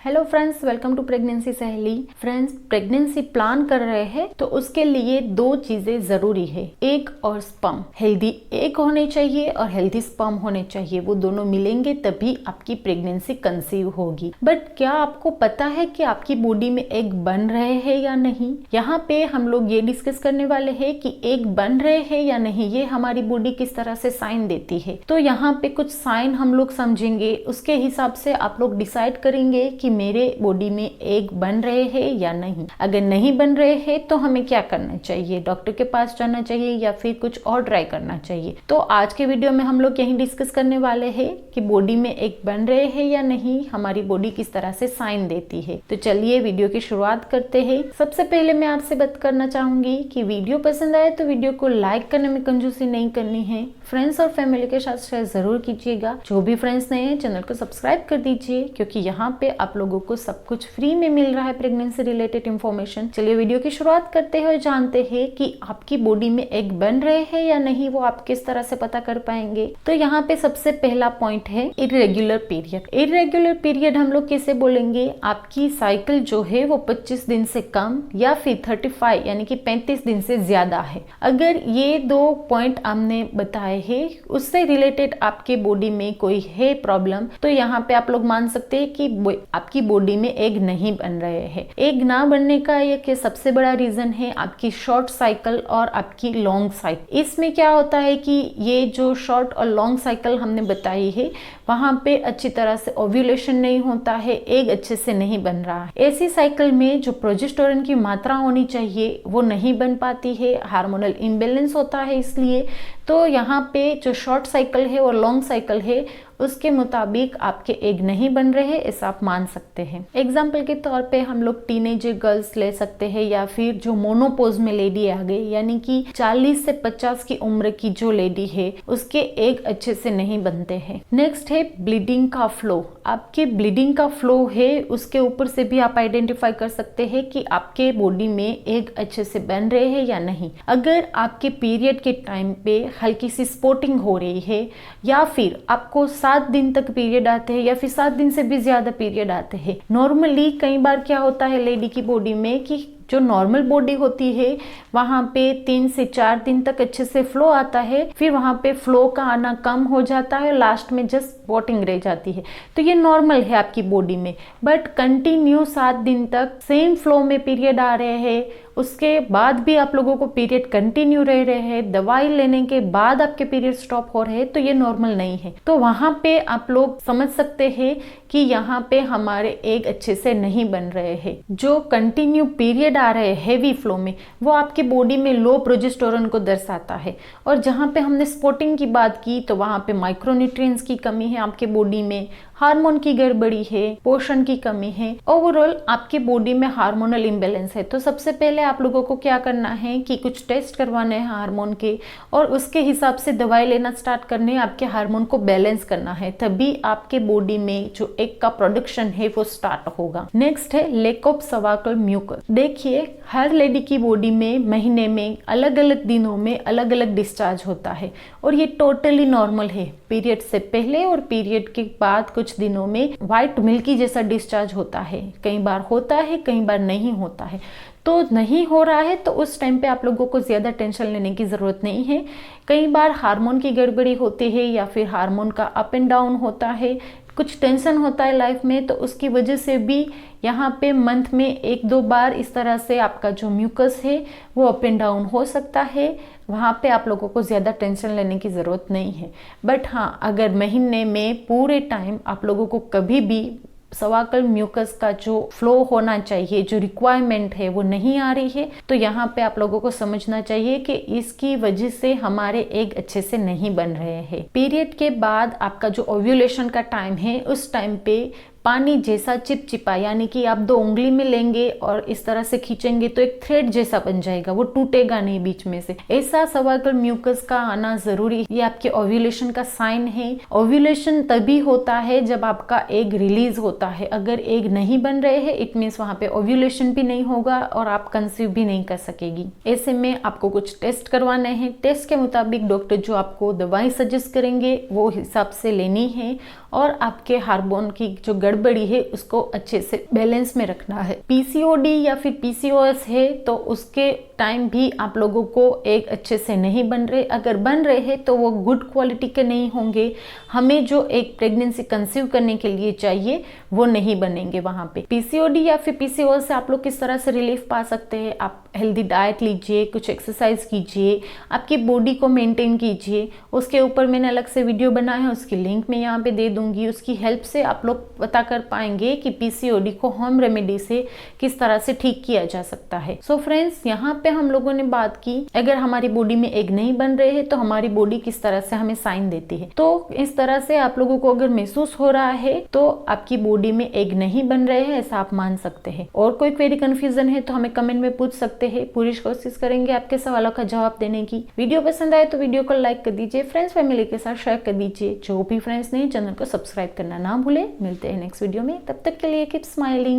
Hello friends, welcome to pregnancy Saheli. Friends, pregnancy plan कर रहे हैं तो उसके लिए दो चीजें जरूरी है, एग और स्पर्म। हेल्दी एग होने चाहिए और हेल्दी स्पर्म होने चाहिए, वो दोनों मिलेंगे तभी आपकी प्रेगनेंसी कंसीव होगी। बट क्या आपको पता है कि आपकी बॉडी में एग बन रहे हैं या नहीं? यहाँ पे हम लोग ये डिस्कस करने वाले हैं कि एग बन रहे हैं या नहीं, ये हमारी बॉडी किस तरह से साइन देती है। तो यहाँ पे कुछ साइन हम लोग समझेंगे, उसके हिसाब से आप लोग डिसाइड करेंगे कि मेरे बॉडी में एग बन रहे हैं या नहीं। अगर नहीं बन रहे हैं तो हमें क्या करना चाहिए? डॉक्टर के पास जाना चाहिए या फिर कुछ और ट्राई करना चाहिए? तो आज के वीडियो में हम लोग यही डिस्कस करने वाले हैं कि बॉडी में एग बन रहे हैं या नहीं, हमारी बॉडी किस तरह से साइन देती है। तो चलिए वीडियो की शुरुआत करते हैं। सबसे पहले मैं आपसे बात करना चाहूंगी कि वीडियो पसंद आए तो वीडियो को लाइक करने में कंजूसी नहीं करनी है, फ्रेंड्स और फैमिली के साथ शेयर जरूर कीजिएगा। जो भी फ्रेंड्स नए हैं चैनल को सब्सक्राइब कर दीजिए, क्योंकि यहाँ पे आप लोगों को सब कुछ फ्री में मिल रहा है, प्रेगनेंसी रिलेटेड इंफॉर्मेशन। चलिए वीडियो की शुरुआत करते हैं और जानते हैं कि आपकी बॉडी में एग बन रहे हैं या नहीं, वो आप किस तरह से पता कर पाएंगे। तो यहाँ पे सबसे पहला पॉइंट है इरेगुलर पीरियड। इरेगुलर पीरियड हम लोग कैसे बोलेंगे? आपकी साइकिल जो है वो 25 दिन से कम या फिर 35 यानी कि 35 दिन से ज्यादा है। अगर ये दो पॉइंट हमने बताए हैं, उससे रिलेटेड आपके बॉडी में कोई है प्रॉब्लम, तो यहाँ पे आप लोग मान सकते हैं कि आपकी बॉडी में एग नहीं बन रहे हैं। एग ना बनने का एक सबसे बड़ा रीजन है आपकी शॉर्ट साइकिल और आपकी लॉन्ग साइकिल। इसमें क्या होता है कि ये जो शॉर्ट और लॉन्ग साइकिल हमने बताई है, वहां पे अच्छी तरह से ओव्यूलेशन नहीं होता है, एग अच्छे से नहीं बन रहा है। ऐसी साइकिल में जो प्रोजेस्टेरोन की मात्रा होनी चाहिए वो नहीं बन पाती है, हार्मोनल इम्बैलेंस होता है। इसलिए तो यहाँ पे जो शॉर्ट साइकिल है और लॉन्ग साइकिल है उसके मुताबिक आपके एग नहीं बन रहे हैं, ऐसा आप मान सकते हैं। एग्जाम्पल के तौर पे हम लोग टीनेजर गर्ल्स ले सकते हैं, या फिर जो मोनोपोज में लेडी आ गई, यानी कि 40 से 50 की उम्र की जो लेडी है उसके एग अच्छे से नहीं बनते हैं। नेक्स्ट है ब्लीडिंग का फ्लो। आपके ब्लीडिंग का फ्लो है उसके ऊपर से भी आप आइडेंटिफाई कर सकते हैं कि आपके बॉडी में एग अच्छे से बन रहे हैं या नहीं। अगर आपके पीरियड के टाइम पे हल्की सी स्पॉटिंग हो रही है, या फिर आपको 7 दिन तक पीरियड आते हैं, या फिर 7 दिन से भी ज्यादा पीरियड आते हैं। नॉर्मली कई बार क्या होता है लेडी की बॉडी में कि जो नॉर्मल बॉडी होती है वहां पे 3 से 4 दिन तक अच्छे से फ्लो आता है, फिर वहां पे फ्लो का आना कम हो जाता है, लास्ट में जस्ट स्पॉटिंग रह जाती है। तो ये नॉर्मल है आपकी बॉडी में। बट कंटिन्यू 7 दिन तक सेम फ्लो में पीरियड आ रहे हैं, उसके बाद भी आप लोगों को पीरियड कंटिन्यू रह रहे हैं, दवाई लेने के बाद आपके पीरियड स्टॉप हो रहे हैं, तो ये नॉर्मल नहीं है। तो वहां पे आप लोग समझ सकते हैं कि यहाँ पे हमारे एग अच्छे से नहीं बन रहे हैं। जो कंटिन्यू पीरियड आ रहे हैं हेवी फ्लो में, वो आपके बॉडी में लो प्रोजेस्टेरोन को दर्शाता है। और जहाँ पे हमने स्पॉटिंग की बात की तो वहां पे माइक्रोन्यूट्रिएंट्स की कमी है आपके बॉडी में, हार्मोन की गड़बड़ी है, पोषण की कमी है, ओवरऑल आपकी बॉडी में हार्मोनल इम्बैलेंस है। तो सबसे पहले आप लोगों को क्या करना है कि कुछ टेस्ट करवाने हैं हार्मोन के, और उसके हिसाब से दवाई लेना स्टार्ट करने, आपके हार्मोन को बैलेंस करना है, तभी आपके बॉडी में जो एग का प्रोडक्शन है वो स्टार्ट होगा। नेक्स्ट है लैक ऑफ सर्वाइकल म्यूकस। देखिए, हर लेडी की बॉडी में महीने में अलग अलग दिनों में अलग अलग डिस्चार्ज होता है, और ये टोटली नॉर्मल है। पीरियड से पहले और पीरियड के बाद कुछ दिनों में व्हाइट मिल्की जैसा डिस्चार्ज होता है, कई बार होता है कई बार नहीं होता है। तो नहीं हो रहा है तो उस टाइम पे आप लोगों को ज्यादा टेंशन लेने की जरूरत नहीं है। कई बार हार्मोन की गड़बड़ी होती है, या फिर हार्मोन का अप एंड डाउन होता है, कुछ टेंशन होता है लाइफ में, तो उसकी वजह से भी यहाँ पे मंथ में 1-2 बार इस तरह से आपका जो म्यूकस है वो अप एंड डाउन हो सकता है। वहाँ पे आप लोगों को ज़्यादा टेंशन लेने की ज़रूरत नहीं है। बट हाँ, अगर महीने में पूरे टाइम आप लोगों को कभी भी सर्वाइकल म्यूकस का जो फ्लो होना चाहिए, जो रिक्वायरमेंट है, वो नहीं आ रही है, तो यहाँ पे आप लोगों को समझना चाहिए कि इसकी वजह से हमारे एग अच्छे से नहीं बन रहे हैं। पीरियड के बाद आपका जो ओव्यूलेशन का टाइम है, उस टाइम पे पानी जैसा चिपचिपा, यानी कि आप 2 उंगली में लेंगे और इस तरह से खींचेंगे तो एक थ्रेड जैसा बन जाएगा, वो टूटेगा नहीं बीच में से। ऐसा सर्वाइकल म्यूकस का आना जरूरी है, ये आपके ओव्यूलेशन का साइन है। ओव्यूलेशन तभी होता है जब आपका एग रिलीज होता है। अगर एग नहीं बन रहे हैं, इट मीन्स वहां पे ओव्यूलेशन भी नहीं होगा और आप कंसीव भी नहीं कर सकेगी। ऐसे में आपको कुछ टेस्ट करवाने हैं। टेस्ट के मुताबिक डॉक्टर जो आपको दवाई सजेस्ट करेंगे वो हिसाब से लेनी है, और आपके हार्मोन की जो गड़बड़ी है उसको अच्छे से बैलेंस में रखना है। पीसीओडी या फिर पीसीओएस है तो उसके टाइम भी आप लोगों को एक अच्छे से नहीं बन रहे, अगर बन रहे हैं तो वो गुड क्वालिटी के नहीं होंगे। हमें जो एक प्रेगनेंसी कंसीव करने के लिए चाहिए वो नहीं बनेंगे वहां पे। पीसीओडी या फिर पीसीओएस से आप लोग किस तरह से रिलीफ पा सकते हैं? आप हेल्दी डाइट लीजिए, कुछ एक्सरसाइज कीजिए, आपकी बॉडी को मेंटेन कीजिए। उसके ऊपर मैंने अलग से वीडियो बनाया है, उसकी लिंक मैं यहाँ पे दे दूंगी। उसकी हेल्प से आप लोग पता कर पाएंगे कि पीसीओडी को होम रेमेडी से किस तरह से ठीक किया जा सकता है। सो फ्रेंड्स, यहाँ पे हम लोगों ने बात की अगर हमारी बॉडी में एग नहीं बन रहे हैं तो हमारी बॉडी किस तरह से हमें साइन देती है। तो इस तरह से आप लोगों को अगर महसूस हो रहा है तो आपकी बॉडी में एग नहीं बन रहे हैं, ऐसा आप मान सकते हैं। और कोई क्वेरी कंफ्यूजन है तो हमें कमेंट में पूछ सकते हैं, पूरी कोशिश करेंगे आपके सवालों का जवाब देने की। वीडियो पसंद आए तो वीडियो को लाइक कर दीजिए, फ्रेंड्स फैमिली के साथ शेयर कर दीजिए। जो भी फ्रेंड्स नहीं, चैनल को सब्सक्राइब करना ना भूले। मिलते हैं नेक्स्ट वीडियो में, तब तक के लिए कीप स्माइलिंग।